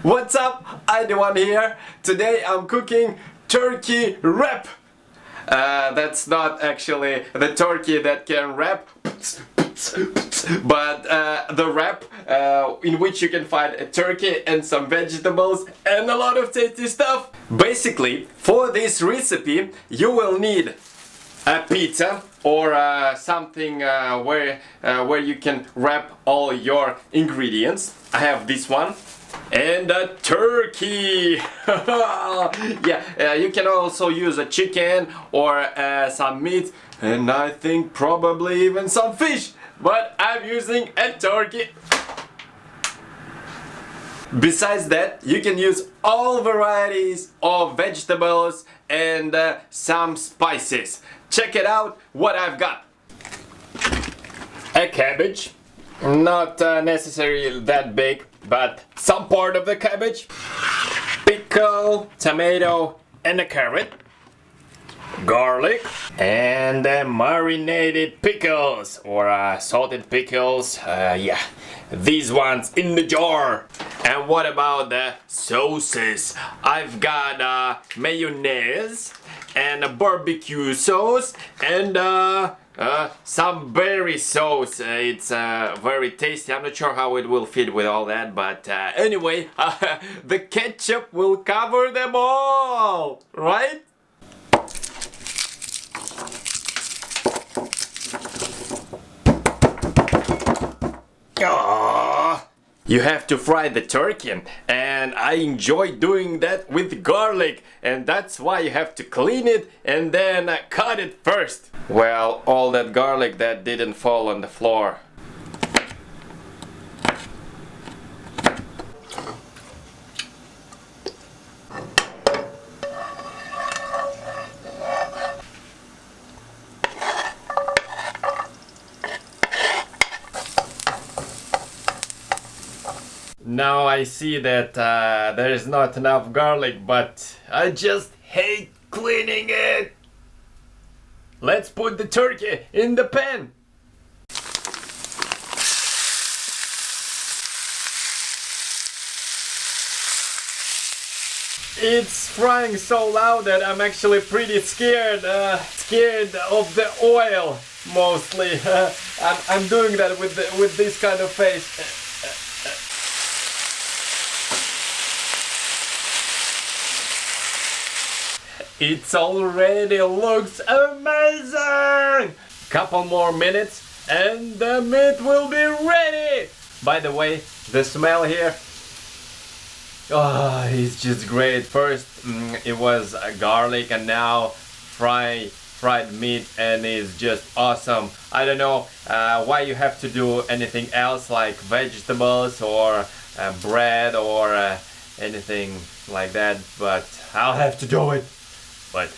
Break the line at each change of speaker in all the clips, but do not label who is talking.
What's up? I'm the one here. Today I'm cooking turkey wrap. That's not actually the turkey that can wrap, but the wrap in which you can find a turkey and some vegetables and a lot of tasty stuff. Basically, for this recipe you will need a pizza or something where you can wrap all your ingredients. I have this one. And a turkey! Yeah, you can also use a chicken or some meat, and I think probably even some fish, but I'm using a turkey. Besides that, you can use all varieties of vegetables and some spices. Check it out what I've got. A cabbage, not necessarily that big, but some part of the cabbage, pickle, tomato, and a carrot, garlic, and marinated pickles or salted pickles. Yeah, these ones in the jar. And what about the sauces? I've got mayonnaise and a barbecue sauce and some berry sauce. It's very tasty. I'm not sure how it will fit with all that, but anyway, the ketchup will cover them all, right? You have to fry the turkey, and I enjoy doing that with garlic, and that's why you have to clean it and then cut it first. Well, all that garlic that didn't fall on the floor. Now I see that there is not enough garlic, but I just hate cleaning it. Let's put the turkey in the pan. It's frying so loud that I'm actually pretty scared of the oil, mostly. I'm doing that with this kind of face. It already looks amazing! Couple more minutes and the meat will be ready! By the way, the smell here, it's just great. First it was garlic and now fried meat, and it's just awesome. I don't know why you have to do anything else like vegetables or bread or anything like that, but I'll have to do it. But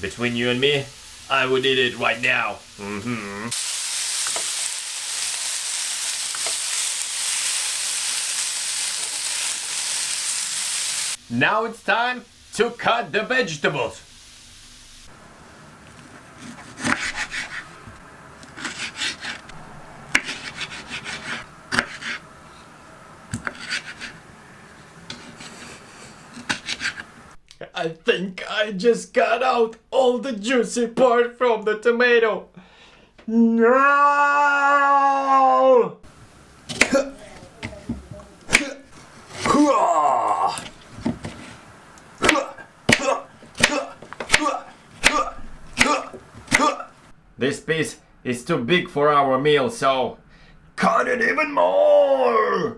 between you and me, I would eat it right now. Now it's time to cut the vegetables. I think I just got out all the juicy part from the tomato. No! This piece is too big for our meal, so cut it even more!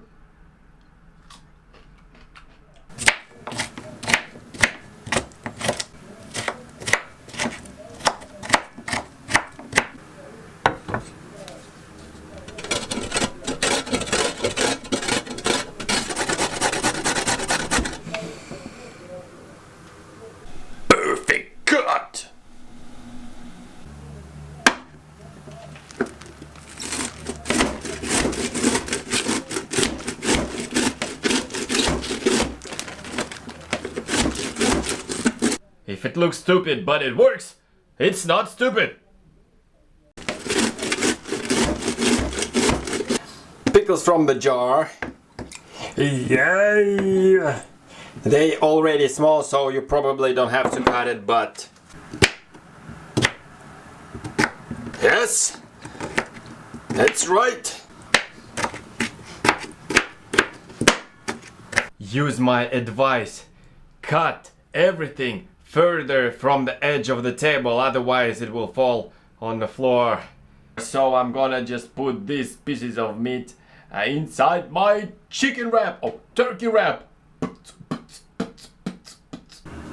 If it looks stupid but it works, it's not stupid. Pickles from the jar. Yeah. They already small, so you probably don't have to cut it, but yes, that's right. Use my advice. Cut everything further from the edge of the table, otherwise it will fall on the floor. So I'm gonna just put these pieces of meat inside my chicken wrap or turkey wrap.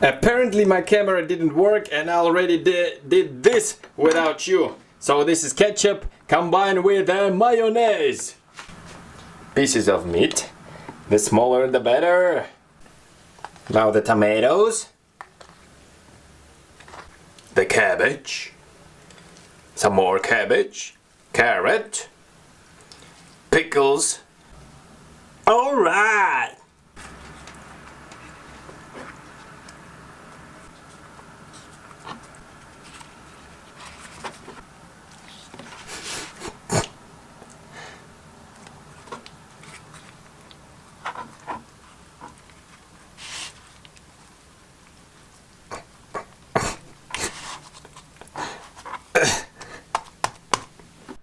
Apparently my camera didn't work and I already did this without you. So this is ketchup combined with mayonnaise. Pieces of meat. The smaller the better. Now the tomatoes. The cabbage. Some more cabbage. Carrot. Pickles. Alright!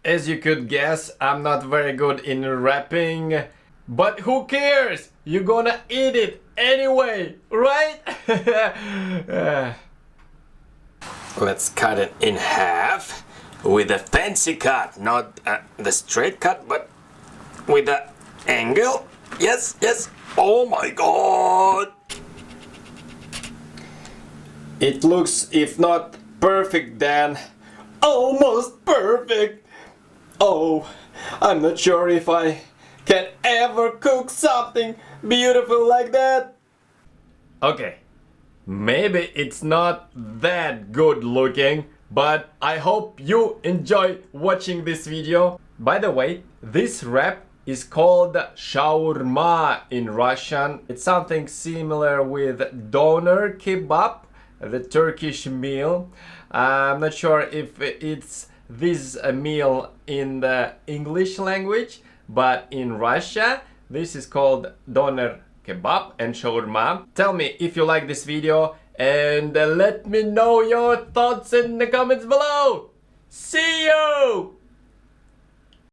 As you could guess, I'm not very good in wrapping, but who cares? You're gonna eat it anyway, right? Let's cut it in half with a fancy cut, not the straight cut, but with the angle. Yes, yes. Oh my god! It looks, if not perfect, then almost perfect. Oh, I'm not sure if I can ever cook something beautiful like that. Okay, maybe it's not that good looking, but I hope you enjoy watching this video. By the way, this wrap is called Shaurma in Russian. It's something similar with Doner Kebab, the Turkish meal. I'm not sure if it's this meal in the English language, but in Russia this is called Doner Kebab and Shaurma. Tell me if you like this video and let me know your thoughts in the comments below. See you!